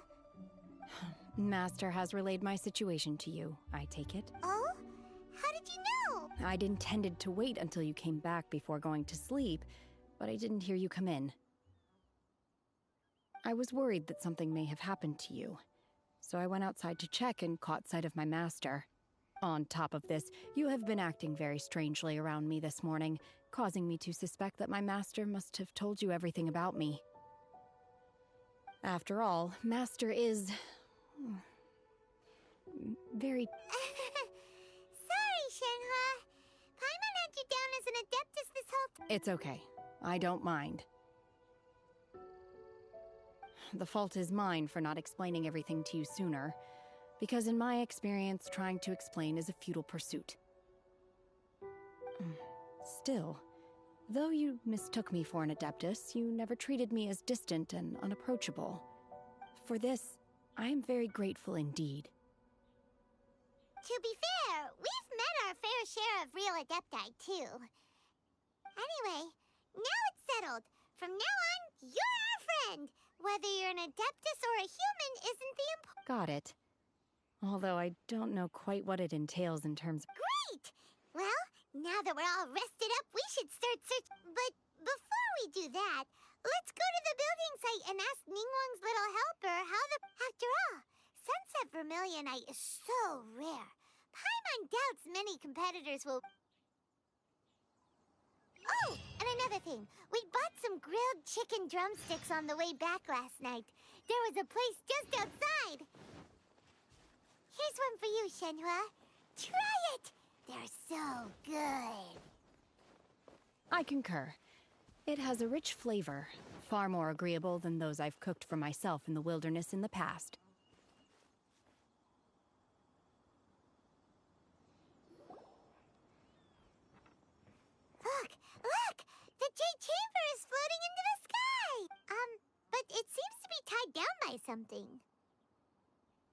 Master has relayed my situation to you, I take it. Oh? How did you know? I'd intended to wait until you came back before going to sleep, but I didn't hear you come in. I was worried that something may have happened to you, so I went outside to check and caught sight of my master. On top of this, you have been acting very strangely around me this morning, causing me to suspect that my master must have told you everything about me. After all, Master is... very... Sorry, Shenhua. Paimon had you down as an Adeptus this whole time. It's okay. I don't mind. The fault is mine for not explaining everything to you sooner, because in my experience, trying to explain is a futile pursuit. Still, though you mistook me for an Adeptus, you never treated me as distant and unapproachable. For this, I am very grateful indeed. To be fair, we've met our fair share of real Adepti, too. Anyway, now it's settled. From now on, you're our friend. Whether you're an Adeptus or a human isn't the important... Got it. Although I don't know quite what it entails in terms of... Great! Well, now that we're all rested up, we should start searching. But before we do that, let's go to the building site and ask Ningguang's little helper how the... After all, Sunset Vermilionite is so rare. Paimon doubts many competitors will... Oh, and another thing. We bought some grilled chicken drumsticks on the way back last night. There was a place just outside. Here's one for you, Shenhua. Try it! They're so good. I concur. It has a rich flavor, far more agreeable than those I've cooked for myself in the wilderness in the past. Look! The Jade Chamber is floating into the sky! But it seems to be tied down by something.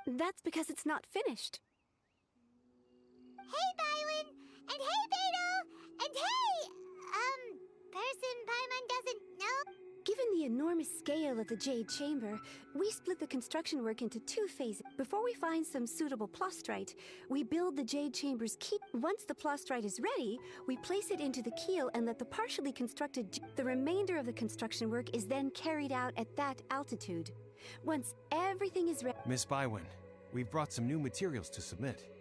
That's because it's not finished. Hey, Bylin! And hey, Beidou! And hey! Person Paimon doesn't know? Given the enormous scale of the Jade Chamber, we split the construction work into 2 phases. Before we find some suitable plastrite, we build the Jade Chamber's keel. Once the plastrite is ready, we place it into the keel and let the partially constructed... The remainder of the construction work is then carried out at that altitude. Once everything is ready... Miss Bywin, we've brought some new materials to submit.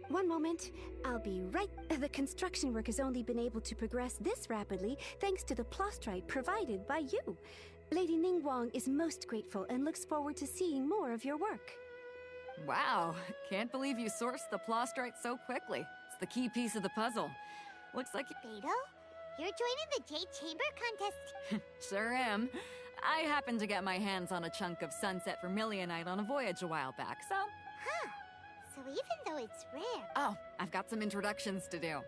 One moment, I'll be right. The construction work has only been able to progress this rapidly thanks to the plastrite provided by you. Lady Ningguang is most grateful and looks forward to seeing more of your work. Wow, can't believe you sourced the plastrite so quickly. It's the key piece of the puzzle. Looks like Beto, you're joining the Jade Chamber contest? Sure am. I happened to get my hands on a chunk of sunset vermilionite on a voyage a while back, so... Huh. So even though it's rare... Oh, I've got some introductions to do.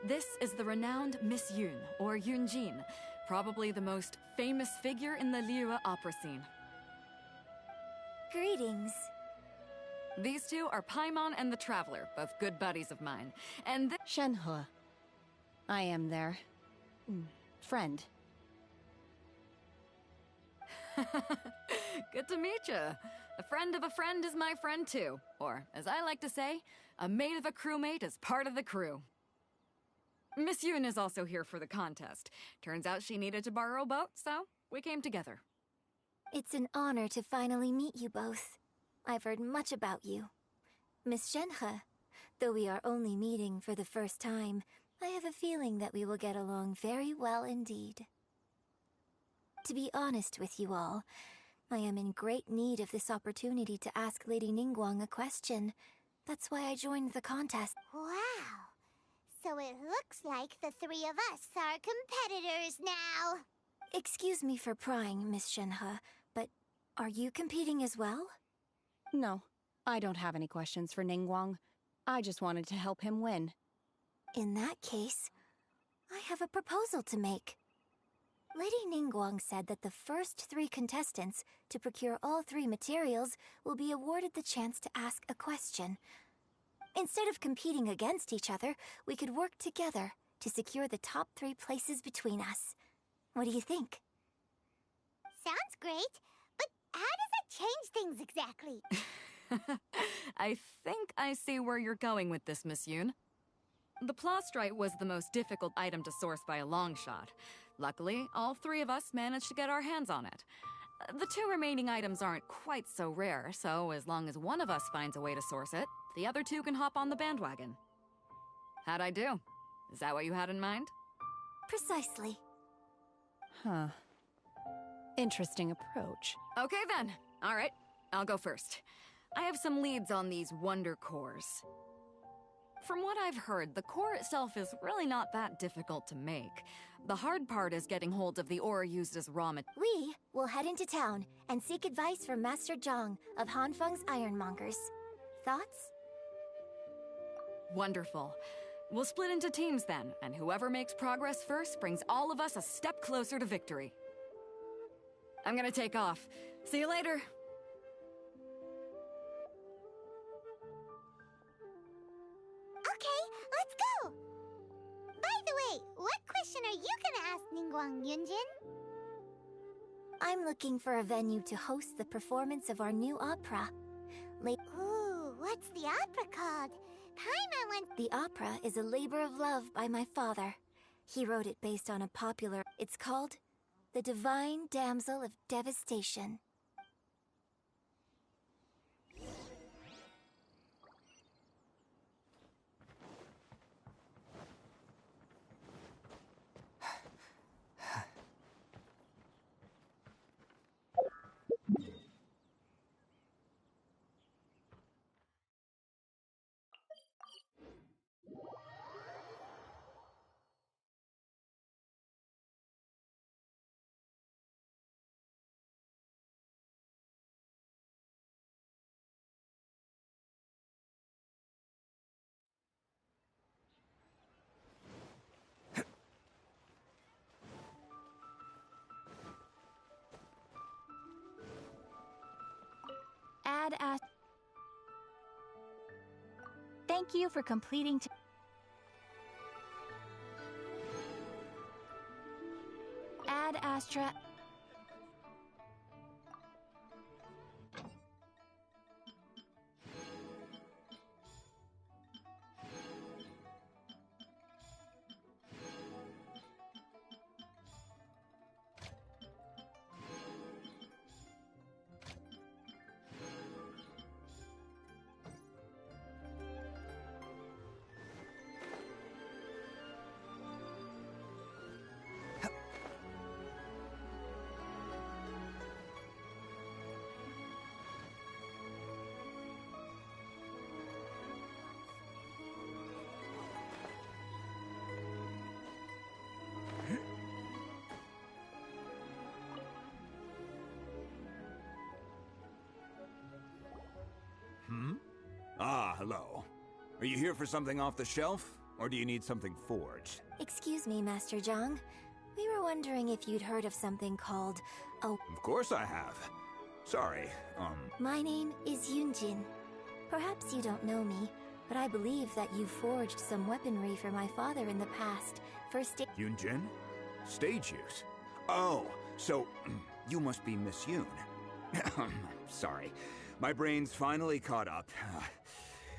This is the renowned Miss Yun, or Yunjin, probably the most famous figure in the Liyue opera scene. Greetings. These two are Paimon and the Traveler, both good buddies of mine. And Shenhe. I am their... friend. Good to meet you. A friend of a friend is my friend too. Or, as I like to say, a mate of a crewmate is part of the crew. Miss Yun is also here for the contest. Turns out she needed to borrow a boat, so we came together. It's an honor to finally meet you both. I've heard much about you. Miss Shenhe, though we are only meeting for the first time, I have a feeling that we will get along very well indeed. To be honest with you all, I am in great need of this opportunity to ask Lady Ningguang a question. That's why I joined the contest. Wow! So it looks like the 3 of us are competitors now. Excuse me for prying, Miss Shenhe, but are you competing as well? No, I don't have any questions for Ningguang. I just wanted to help him win. In that case, I have a proposal to make. Lady Ningguang said that the first 3 contestants to procure all 3 materials will be awarded the chance to ask a question. Instead of competing against each other, we could work together to secure the top 3 places between us. What do you think? Sounds great, but how does it change things exactly? I think I see where you're going with this, Miss Yun. The plastrite was the most difficult item to source by a long shot. Luckily, all 3 of us managed to get our hands on it. The 2 remaining items aren't quite so rare, so as long as one of us finds a way to source it, the other 2 can hop on the bandwagon. How'd I do? Is that what you had in mind? Precisely. Huh. Interesting approach. Okay then. All right, I'll go first. I have some leads on these wonder cores. From what I've heard, the core itself is really not that difficult to make. The hard part is getting hold of the ore used as raw material. We will head into town and seek advice from Master Zhang of Hanfeng's Ironmongers. Thoughts? Wonderful. We'll split into teams then, and whoever makes progress first brings all of us a step closer to victory. I'm gonna take off. See you later. Okay, let's go! By the way, what question are you gonna ask Ningguang, Yunjin? I'm looking for a venue to host the performance of our new opera. Ooh, what's the opera called? Paimon went... The opera is a labor of love by my father. He wrote it based on a popular... It's called The Divine Damsel of Devastation. Thank you for completing. Ad Astra. hello. Are you here for something off the shelf, or do you need something forged? Excuse me, Master Zhang. We were wondering if you'd heard of something called a... Of course I have. Sorry, My name is Yunjin. Perhaps you don't know me, but I believe that you forged some weaponry for my father in the past. Yunjin? Stage use? Oh, so you must be Miss Yoon. Sorry, my brain's finally caught up.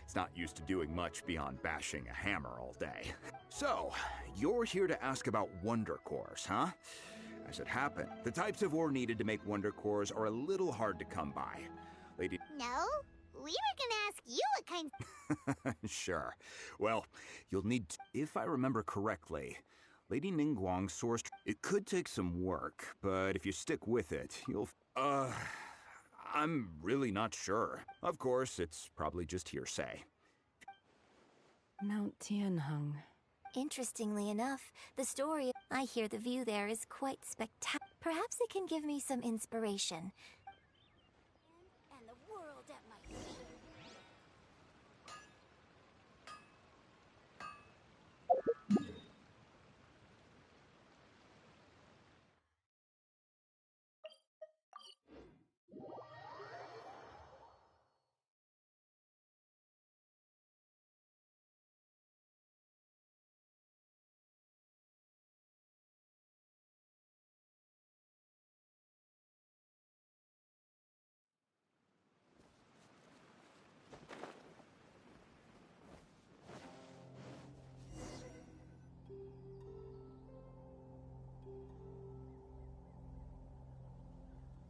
It's not used to doing much beyond bashing a hammer all day. So, you're here to ask about wonder cores, huh? As it happened, the types of ore needed to make wonder cores are a little hard to come by. Lady... No, we were gonna ask you what kind... Sure. Well, you'll need to... If I remember correctly, Lady Ningguang sourced... It could take some work, but if you stick with it, you'll... I'm really not sure. Of course, it's probably just hearsay. Mount Tianheng. Interestingly enough, the story... I hear the view there is quite spectacular. Perhaps it can give me some inspiration. And the world at my feet.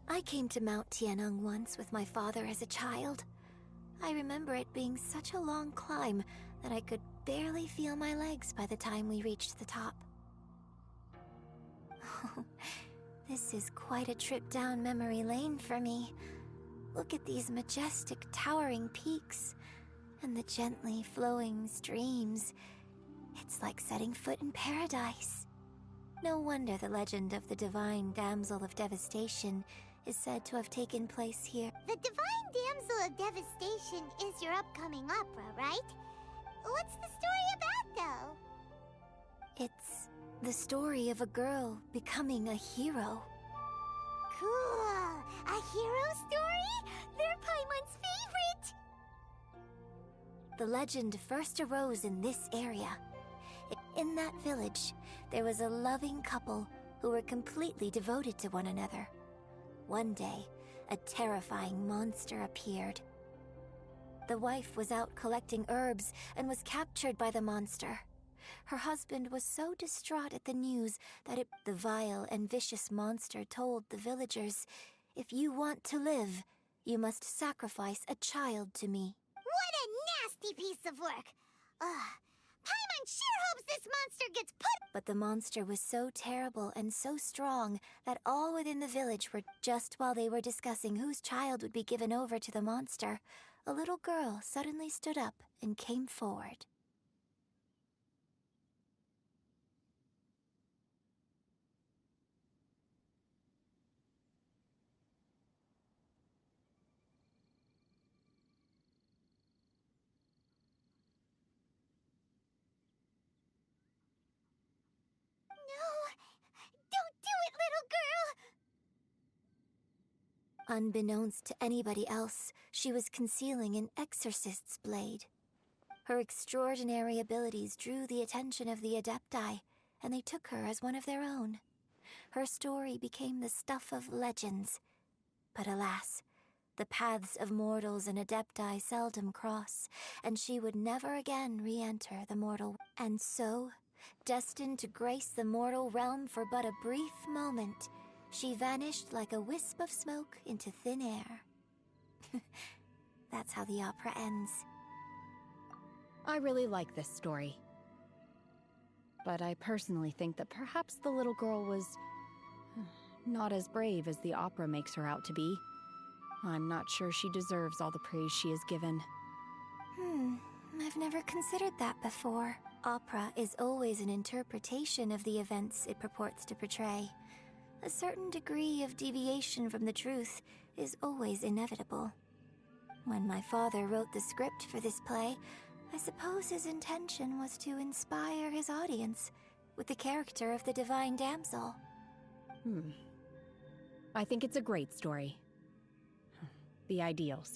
I came to Mount Tianheng once with my father as a child. I remember it being such a long climb that I could barely feel my legs by the time we reached the top. This is quite a trip down memory lane for me. Look at these majestic, towering peaks, and the gently flowing streams. It's like setting foot in paradise. No wonder the legend of the Divine Damsel of Devastation is said to have taken place here. The Divine Damsel of Devastation is your upcoming opera, right? What's the story about, though? It's the story of a girl becoming a hero. Cool! A hero story? They're Paimon's favorite! The legend first arose in this area. In that village, there was a loving couple who were completely devoted to one another. One day, a terrifying monster appeared. The wife was out collecting herbs and was captured by the monster. Her husband was so distraught at the news that the vile and vicious monster told the villagers, "If you want to live, you must sacrifice a child to me." What a nasty piece of work! Paimon sure hopes this monster gets put... But the monster was so terrible and so strong that all within the village were... Just while they were discussing whose child would be given over to the monster, a little girl suddenly stood up and came forward. Unbeknownst to anybody else, she was concealing an exorcist's blade. Her extraordinary abilities drew the attention of the Adepti, and they took her as one of their own. Her story became the stuff of legends. But alas, the paths of mortals and Adepti seldom cross, and she would never again re-enter the mortal. And so, destined to grace the mortal realm for but a brief moment, she vanished like a wisp of smoke into thin air. That's how the opera ends. I really like this story. But I personally think that perhaps the little girl was not as brave as the opera makes her out to be. I'm not sure she deserves all the praise she is given. I've never considered that before. Opera is always an interpretation of the events it purports to portray. A certain degree of deviation from the truth is always inevitable. When my father wrote the script for this play, I suppose his intention was to inspire his audience with the character of the divine damsel. I think it's a great story. The ideal story.